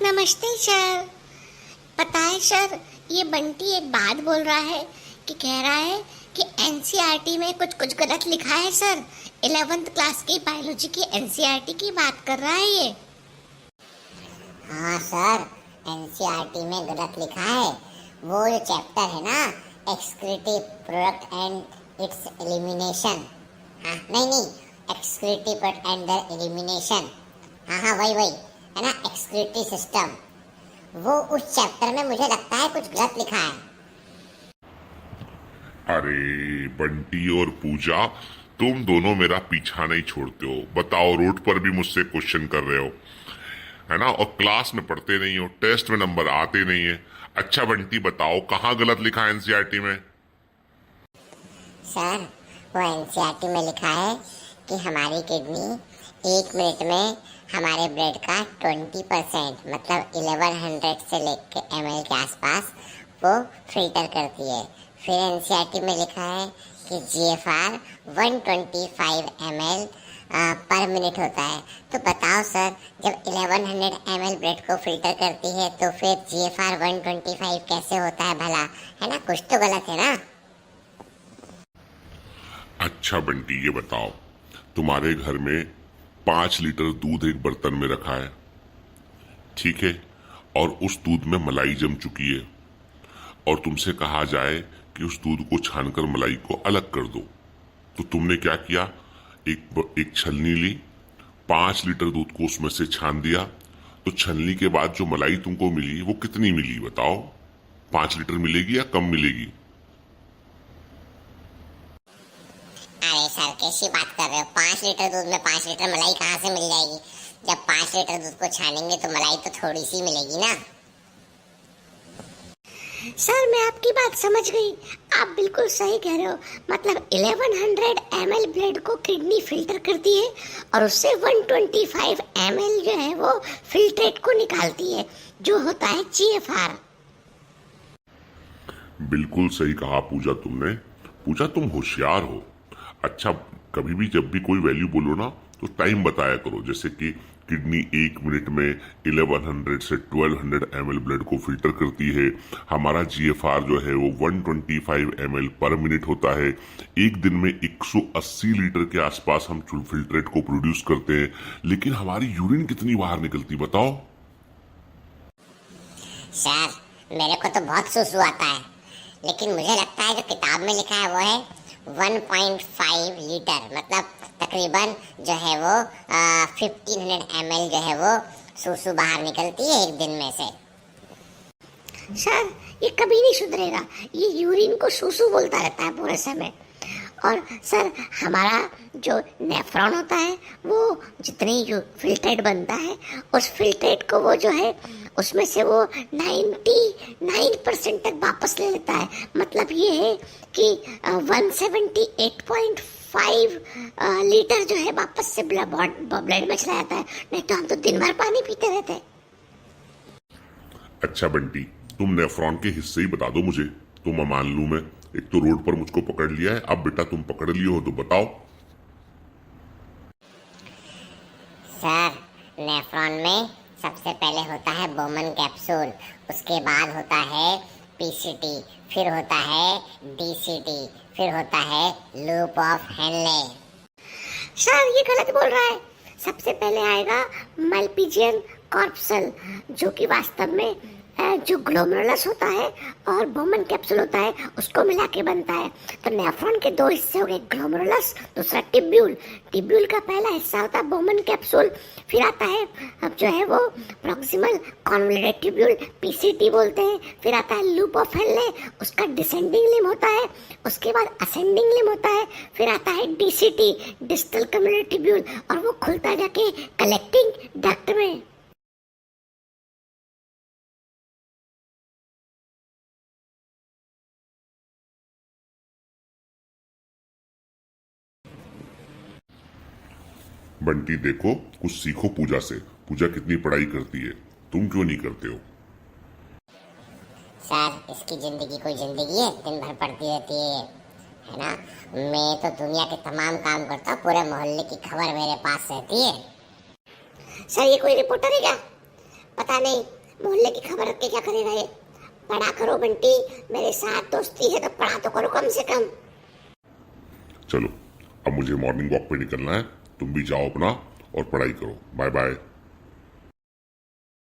नमस्ते सर। पता है सर, ये बंटी एक बात बोल रहा है कि कह रहा है कि एनसीईआरटी में कुछ कुछ गलत लिखा है सर। 11th क्लास की बायोलॉजी की एनसीईआरटी की बात कर रहा है ये। हाँ सर, एनसीईआरटी में गलत लिखा है। वो जो चैप्टर है ना, excretive product and it's elimination. हाँ नहीं, excretive product and there elimination. हाँ वही है ना, एक्सक्रीटिव सिस्टम। वो उस चैप्टर में मुझे लगता है कुछ गलत लिखा है। अरे बंटी और पूजा, तुम दोनों मेरा पीछा नहीं छोड़ते हो। बताओ, रोड पर भी मुझसे क्वेश्चन कर रहे हो, है ना, और क्लास में पढ़ते नहीं हो, टेस्ट में नंबर आते नहीं है। अच्छा बंटी बताओ, कहाँ गलत लिखा है एनसीईआरटी में? सर, वो एनसीईआरटी में लिखा है कि हमारी किडनी 1 मिनट में हमारे ब्लड का 20% मतलब 1100 से लेकर ml के आसपास वो फिल्टर करती है। फिर एनसीईआरटी में लिखा है कि जीएफआर 125 ml पर मिनट होता है। तो बताओ सर, जब 1100 ml ब्लड को फिल्टर करती है तो फिर जीएफआर 125 कैसे होता है भला? है ना, कुछ तो गलत है ना। अच्छा बंटी ये बताओ, तुम्हारे घर में 5 लीटर दूध एक बर्तन में रखा है, ठीक है, और उस दूध में मलाई जम चुकी है, और तुमसे कहा जाए कि उस दूध को छानकर मलाई को अलग कर दो, तो तुमने क्या किया? एक छलनी ली, 5 लीटर दूध को उसमें से छान दिया। तो छलनी के बाद जो मलाई तुमको मिली वो कितनी मिली बताओ? 5 लीटर मिलेगी या कम मिलेगी? अरे सर, कैसी बात कर रहे हो? 5 लीटर दूध में 5 लीटर मलाई कहाँ से मिल जाएगी? जब 5 लीटर दूध को छानेंगे तो मलाई तो थोड़ी सी मिलेगी ना। सर मैं आपकी बात समझ गई, आप बिल्कुल सही कह रहे हो। मतलब 1100 ml ब्लड को किडनी फिल्टर करती है और उससे 125 ml जो है वो फिल्ट्रेट को निकालती है, जो होता है जीएफआर। बिल्कुल सही कहा पूजा तुमने। पूजा तुम होशियार हो। अच्छा, कभी भी जब भी कोई वैल्यू बोलो ना तो टाइम बताया करो। जैसे कि किडनी 1 मिनट में 1100 से 1200 ml ब्लड को फिल्टर करती है। हमारा जीएफआर जो है वो 125 ml पर मिनट होता है। एक दिन में 180 लीटर के आसपास हम फिल्ट्रेट को प्रोड्यूस करते हैं। लेकिन हमारी यूरिन कितनी बाहर निकलती बताओ? सर, मेरे को तो बहुत सुसु आता है, लेकिन मुझे लगता है जो किताब में लिखा है वो है 1.5 लीटर, मतलब तकरीबन जो है वो 1500 ml जो है वो सुसु बाहर निकलती है एक दिन में से। सर ये कभी नहीं सुधरेगा, ये यूरिन को सूसू बोलता रहता है पूरे समय। और सर हमारा जो नेफ्रॉन होता है वो जितनी जो फिल्ट्रेट बनता है उस फिल्ट्रेट को वो जो है उसमें से वो 99% तक वापस ले लेता है। मतलब ये है कि 178.5 लीटर जो है वापस से ब्लड में चला जाता है। नहीं तो हम तो दिन भर पानी पीते रहते हैं। अच्छा बंटी, तुम नेफ्रॉन के हिस्से ही बता दो मुझे, तो मैं मान लूं। मैं एक तो रोड पर मुझको पकड़ लिया है, अब बेटा तुम पकड़ लिए हो तो बताओ। सर, नेफ्रॉन में सबसे पहले होता है बोमन कैप्सूल, उसके बाद होता है पीसीटी, फिर होता है डीसीटी, फिर होता है लूप ऑफ हेनले। सर ये गलत बोल रहा है। सबसे पहले आएगा मल्पीजियन कॉर्पसल, जो कि वास्तव में जो ग्लोमेरुलस होता है और बोमन कैप्सूल होता है उसको मिला के बनता है। तो नेफ्रॉन के 2 हिस्से हो गए, ग्लोमेरुलस, दूसरा टिब्यूल। टिब्यूल का पहला हिस्सा होता है बोमन कैप्सूल, फिर आता है अब जो है वो प्रॉक्सिमल कॉन्वोल्यूटेड टिब्यूल, पीसीटी बोलते हैं। फिर आता है लूप ऑफ हेनले, उसका डिसेंडिंग लिम होता है। उसके बाद असेंडिंग लिम होता है। फिर आता है डीसीटी, डिस्टल कम्युनिटी टिब्यूल, और वो खुलता जाके कलेक्टिंग डक्ट में। बंटी देखो, कुछ सीखो पूजा से। पूजा कितनी पढ़ाई करती है, तुम क्यों नहीं करते हो? सर, इसकी जिंदगी कोई जिंदगी है? दिन भर पढ़ती रहती है ना। मैं तो दुनिया के तमाम काम करता हूँ, पूरे मोहल्ले की खबर मेरे पास रहती है। सर ये कोई रिपोर्टर है क्या? पता नहीं, मोहल्ले की खबर रख के क्या करेगा ये। पढ़ा करो बंटी, मेरे साथ दोस्ती है तो पढ़ा तो करो कम से कम। चलो अब मुझे मॉर्निंग वॉक पे निकलना है, तुम भी जाओ अपना और पढ़ाई करो। Bye bye.